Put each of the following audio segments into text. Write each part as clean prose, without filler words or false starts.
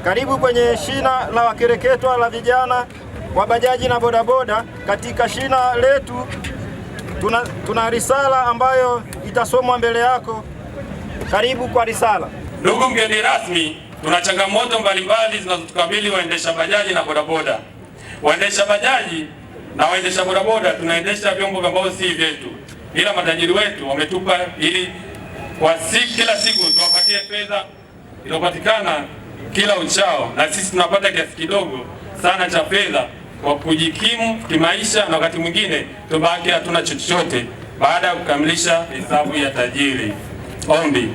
Karibu kwenye shina la wakereketwa la vijana wa bajaji na bodaboda. Katika shina letu tuna risala ambayo itasomwa mbele yako. Karibu kwa risala. Ndugu mgeni rasmi, tuna changamoto mbalimbali zinazotukabili waendesha bajaji na bodaboda. Waendesha bajaji na waendesha bodaboda tunaendesha vyombo ambavyo si vyetu, ila matajiri wetu wametupa ili kila siku tuwapatie fedha iliyopatikana kila uchao, na sisi tunapata kiasi kidogo sana cha fedha kwa kujikimu kimaisha, na wakati mwingine tubaki hatuna chochote baada ya kukamilisha hesabu ya tajiri. Ombi.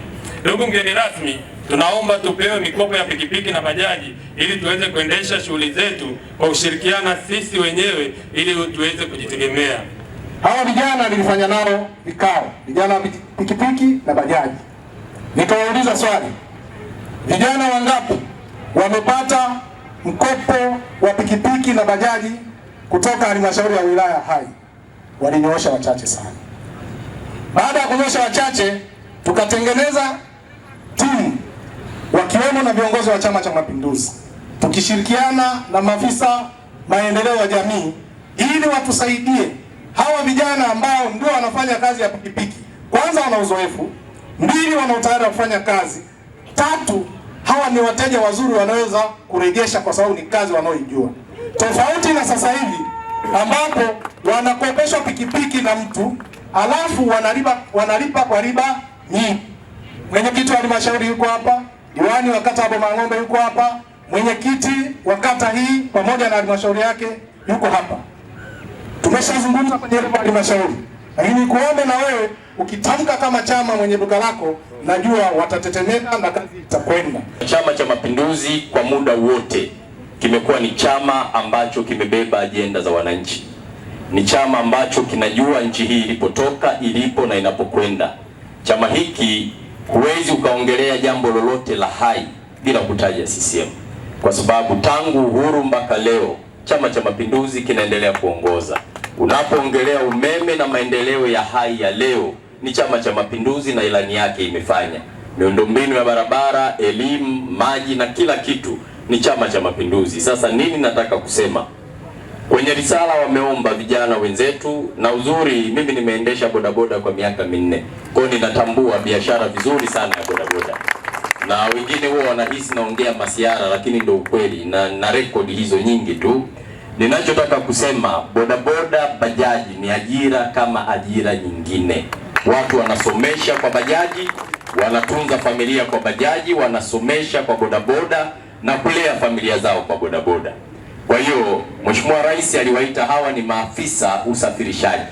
Ndugu mgeni rasmi, tunaomba tupewe mikopo ya pikipiki na bajaji ili tuweze kuendesha shughuli zetu kwa ushirikiana sisi wenyewe ili tuweze kujitegemea. Hawa vijana nilifanya nao vikao, vijana wa pikipiki na bajaji. Nikawauliza swali, vijana wangapi wamepata mkopo wa pikipiki na bajaji kutoka halmashauri ya wilaya Hai? Walinyoosha wachache sana. Baada ya kunyoosha wachache, tukatengeneza timu wakiwemo na viongozi wa Chama cha Mapinduzi, tukishirikiana na maafisa maendeleo ya jamii ili watusaidie hawa vijana ambao ndio wanafanya kazi ya pikipiki. Kwanza, wana uzoefu; mbili, wana utayari wa kufanya kazi; tatu, hawa ni wateja wazuri wanaweza kurejesha kwa sababu ni kazi wanaoijua. Tofauti na sasa hivi ambapo wanakopeshwa pikipiki na mtu alafu wanalipa kwa riba nyingi. Mwenyekiti wa halmashauri yuko hapa, diwani wa kata ya Bomang'ombe yuko hapa, mwenyekiti wa kata hii pamoja na halmashauri yake yuko hapa. Tumeshazungumza kwenye halmashauri, lakini kuombe na wewe ukitamka kama chama mwenye duka lako, najua watatetemeka na kazi itakwenda. Chama cha Mapinduzi kwa muda wote kimekuwa ni chama ambacho kimebeba ajenda za wananchi. Ni chama ambacho kinajua nchi hii ilipotoka, ilipo na inapokwenda. Chama hiki huwezi ukaongelea jambo lolote la Hai bila kutaja CCM, kwa sababu tangu uhuru mpaka leo Chama cha Mapinduzi kinaendelea kuongoza. Unapoongelea umeme na maendeleo ya Hai ya leo, ni Chama cha Mapinduzi na ilani yake imefanya. Miundombinu ya barabara, elimu, maji na kila kitu ni Chama cha Mapinduzi. Sasa nini nataka kusema? Kwenye risala wameomba vijana wenzetu, na uzuri mimi nimeendesha bodaboda kwa miaka 4. Kwa hiyo ninatambua biashara vizuri sana ya bodaboda. Na wengine huwa wanahisi naongea masiara, lakini ndio ukweli, na rekodi hizo nyingi tu. Ninachotaka kusema, bodaboda bajaji ni ajira kama ajira nyingine. Watu wanasomesha kwa bajaji, wanatunza familia kwa bajaji, wanasomesha kwa bodaboda na kulea familia zao kwa bodaboda. Kwa hiyo Mheshimiwa Rais aliwaita hawa ni maafisa usafirishaji,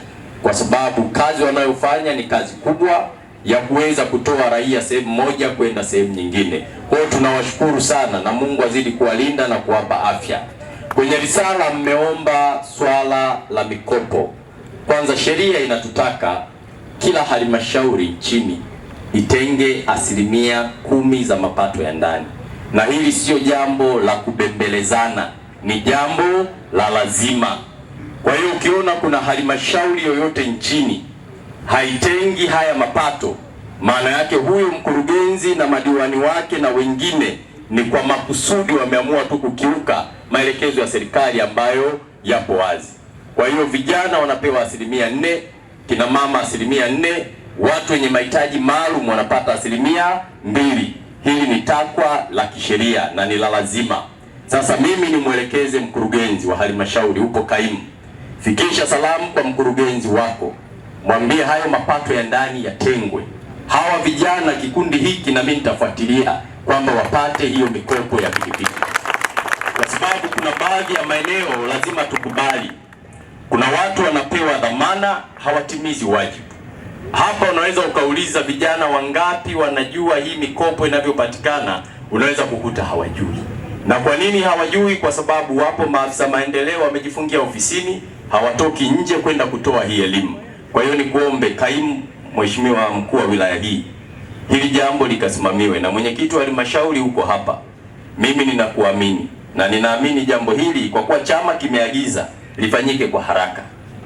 kwa sababu kazi wanayofanya ni kazi kubwa ya kuweza kutoa raia sehemu moja kwenda sehemu nyingine. Kwa hiyo tunawashukuru sana na Mungu azidi kuwalinda na kuwapa afya. Kwenye risala mmeomba swala la mikopo. Kwanza, sheria inatutaka kila halmashauri nchini itenge 10% za mapato ya ndani, na hili sio jambo la kubembelezana, ni jambo la lazima. Kwa hiyo ukiona kuna halmashauri yoyote nchini haitengi haya mapato, maana yake huyu mkurugenzi na madiwani wake na wengine ni kwa makusudi wameamua tu kukiuka maelekezo ya serikali ambayo yapo wazi. Kwa hiyo vijana wanapewa 4%, kina mama 4%, watu wenye mahitaji maalum wanapata 2%. Hili ni takwa la kisheria na ni la lazima. Sasa mimi nimwelekeze mkurugenzi wa halmashauri, upo kaimu, fikisha salamu kwa mkurugenzi wako, mwambie hayo mapato ya ndani yatengwe. Hawa vijana kikundi hiki na mimi nitafuatilia kwamba wapate hiyo mikopo ya pikipiki, kwa sababu kuna baadhi ya maeneo lazima tukubali, kuna watu wanapewa dhamana hawatimizi wajibu. Hapa unaweza ukauliza vijana wangapi wanajua hii mikopo inavyopatikana, unaweza kukuta hawajui. Na kwa nini hawajui? Kwa sababu wapo maafisa maendeleo wamejifungia ofisini, hawatoki nje kwenda kutoa hii elimu. Kwa hiyo ni kuombe kaimu Mheshimiwa mkuu wa wilaya hii, hili jambo likasimamiwe, na mwenyekiti wa halmashauri huko hapa. Mimi ninakuamini na ninaamini jambo hili kwa kuwa chama kimeagiza lifanyike kwa haraka.